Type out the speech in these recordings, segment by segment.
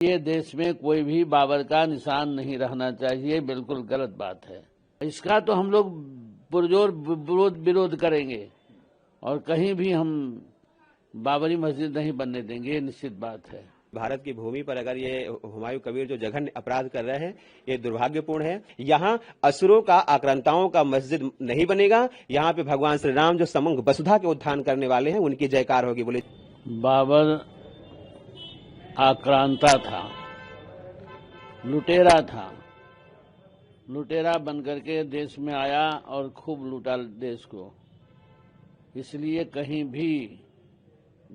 ये देश में कोई भी बाबर का निशान नहीं रहना चाहिए, बिल्कुल गलत बात है। इसका तो हम लोग पुरजोर विरोध करेंगे और कहीं भी हम बाबरी मस्जिद नहीं बनने देंगे, ये निश्चित बात है। भारत की भूमि पर अगर ये हुमायूं कबीर जो जघन्य अपराध कर रहे हैं, ये दुर्भाग्यपूर्ण है। यहाँ असुरों का, आक्रांताओं का मस्जिद नहीं बनेगा। यहाँ पे भगवान श्री राम जो समग्र वसुधा के उत्थान करने वाले हैं, उनकी जयकार होगी। बोले बाबर आक्रांता था, लुटेरा था, लुटेरा बनकर के देश में आया और खूब लूटा देश को। इसलिए कहीं भी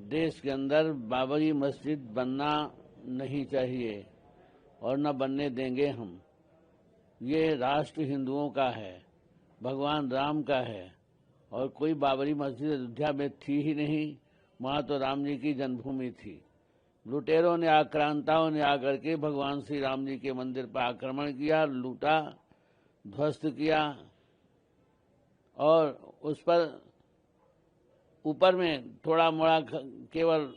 देश के अंदर बाबरी मस्जिद बनना नहीं चाहिए और न बनने देंगे हम। ये राष्ट्र हिंदुओं का है, भगवान राम का है और कोई बाबरी मस्जिद अयोध्या में थी ही नहीं। वहाँ तो राम जी की जन्मभूमि थी। लुटेरों ने, आक्रांताओं ने आकर के भगवान श्री राम जी के मंदिर पर आक्रमण किया, लूटा, ध्वस्त किया और उस पर ऊपर में थोड़ा मोड़ा केवल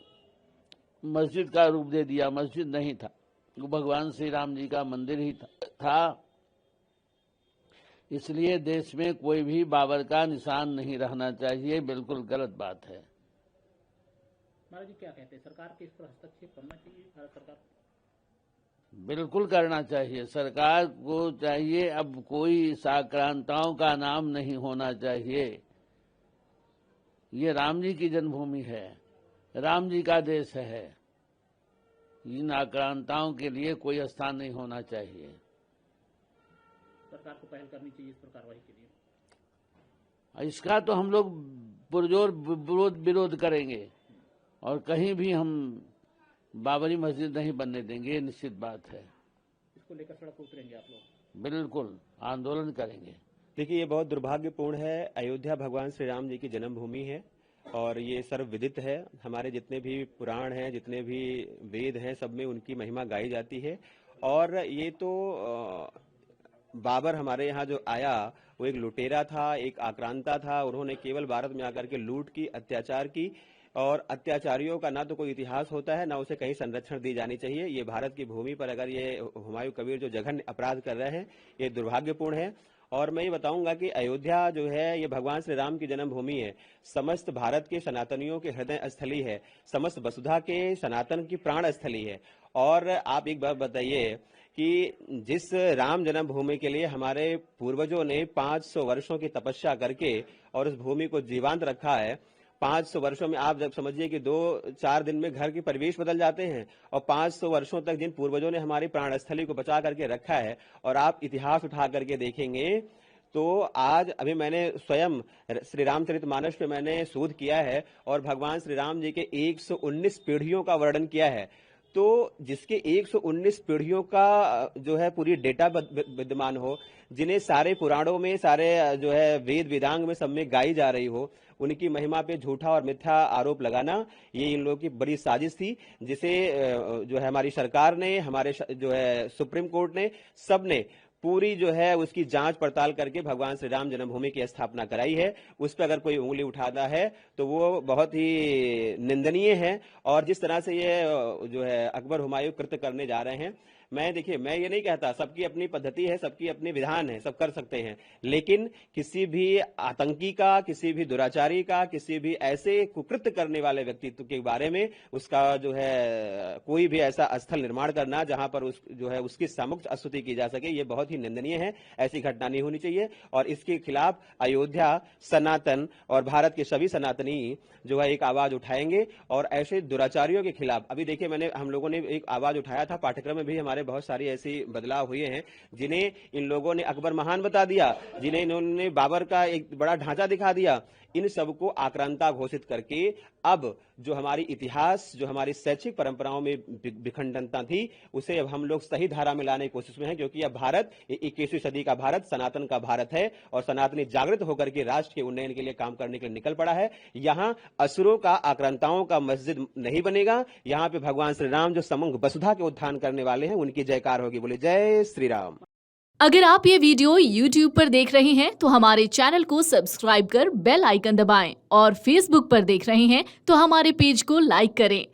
मस्जिद का रूप दे दिया। मस्जिद नहीं था, वो भगवान श्री राम जी का मंदिर ही था। इसलिए देश में कोई भी बाबर का निशान नहीं रहना चाहिए, बिल्कुल गलत बात है। महाराज जी क्या कहते हैं, सरकार के इस पर हस्तक्षेप करना चाहिए? भारत सरकार बिल्कुल करना चाहिए। सरकार को चाहिए, अब कोई आक्रांताओं का नाम नहीं होना चाहिए। ये राम जी की जन्मभूमि है, राम जी का देश है। इन आक्रांताओं के लिए कोई स्थान नहीं होना चाहिए। सरकार को पहल करनी चाहिए इस पर कार्रवाई के लिए। इसका तो हम लोग पुरजोर विरोध करेंगे और कहीं भी हम बाबरी मस्जिद नहीं बनने देंगे, ये निश्चित बात है। इसको लेकर सड़क पर उतरेंगे आप लोग? बिल्कुल आंदोलन करेंगे। देखिए, ये बहुत दुर्भाग्यपूर्ण है। अयोध्या भगवान श्री राम जी की जन्मभूमि है और ये सर्वविदित है। हमारे जितने भी पुराण हैं, जितने भी वेद हैं, सब में उनकी महिमा गाई जाती है। और ये तो बाबर हमारे यहाँ जो आया, वो एक लुटेरा था, एक आक्रांता था। उन्होंने केवल भारत में आकर के लूट की, अत्याचार की और अत्याचारियों का ना तो कोई इतिहास होता है, ना उसे कहीं संरक्षण दी जानी चाहिए। ये भारत की भूमि पर अगर ये हुमायूं कबीर जो जघन्य अपराध कर रहे हैं, ये दुर्भाग्यपूर्ण है। और मैं ये बताऊंगा कि अयोध्या जो है, ये भगवान श्री राम की जन्मभूमि है, समस्त भारत के सनातनियों के हृदय स्थली है, समस्त वसुधा के सनातन की प्राण स्थली है। और आप एक बात बताइए कि जिस राम जन्मभूमि के लिए हमारे पूर्वजों ने 500 वर्षों की तपस्या करके और उस भूमि को जीवंत रखा है, 500 वर्षों में आप जब समझिए कि 2-4 दिन में घर के परिवेश बदल जाते हैं और 500 वर्षों तक जिन पूर्वजों ने हमारी प्राणस्थली को बचा करके रखा है, और आप इतिहास उठा करके देखेंगे तो आज अभी मैंने स्वयं श्री रामचरितमानस पे मैंने शोध किया है और भगवान श्री राम जी के 119 पीढ़ियों का वर्णन किया है। तो जिसके 119 पीढ़ियों का जो है पूरी डेटा विद्यमान हो, जिन्हें सारे पुराणों में, सारे जो है वेद वेदांग में सब में गाई जा रही हो, उनकी महिमा पे झूठा और मिथ्या आरोप लगाना, ये इन लोगों की बड़ी साजिश थी, जिसे जो है हमारी सरकार ने, हमारे जो है सुप्रीम कोर्ट ने, सब ने पूरी जो है उसकी जांच पड़ताल करके भगवान श्री राम जन्मभूमि की स्थापना कराई है। उस पर अगर कोई उंगली उठाता है तो वो बहुत ही निंदनीय है। और जिस तरह से ये जो है अकबर हुमायूं कृत्य करने जा रहे हैं, देखिए मैं ये नहीं कहता, सबकी अपनी पद्धति है, सबकी अपनी विधान है, सब कर सकते हैं, लेकिन किसी भी आतंकी का, किसी भी दुराचारी का, किसी भी ऐसे कुकृत्य करने वाले व्यक्तित्व के बारे में उसका जो है कोई भी ऐसा स्थल निर्माण करना जहां पर जो है उसकी सामुख्य स्तुति की जा सके, ये बहुत ही निंदनीय है। ऐसी घटना नहीं होनी चाहिए और इसके खिलाफ अयोध्या, सनातन और भारत के सभी सनातनी जो है एक आवाज उठाएंगे और ऐसे दुराचारियों के खिलाफ। अभी देखिए, हम लोगों ने एक आवाज उठाया था, पाठ्यक्रम में भी हमारे बहुत सारी ऐसी बदलाव हुए हैं, जिन्हें इन लोगों ने अकबर महान बता दिया, जिन्हें इन्होंने बाबर का एक बड़ा ढांचा दिखा दिया। इन सबको आक्रांता घोषित करके अब जो हमारी इतिहास, जो हमारी शैक्षिक परंपराओं में विखंडनता थी, उसे अब हम लोग सही धारा में लाने की कोशिश में हैं, क्योंकि अब भारत 21वीं सदी का भारत, सनातन का भारत है और सनातनी जागृत होकर के राष्ट्र के उन्नयन के लिए काम करने के लिए निकल पड़ा है। यहाँ असुरों का, आक्रांताओं का मस्जिद नहीं बनेगा। यहाँ पे भगवान श्री राम जो समग्र वसुधा के उत्थान करने वाले हैं, उनकी जयकार होगी। बोले जय श्री राम। अगर आप ये वीडियो YouTube पर देख रहे हैं तो हमारे चैनल को सब्सक्राइब कर बेल आइकन दबाएं और Facebook पर देख रहे हैं तो हमारे पेज को लाइक करें।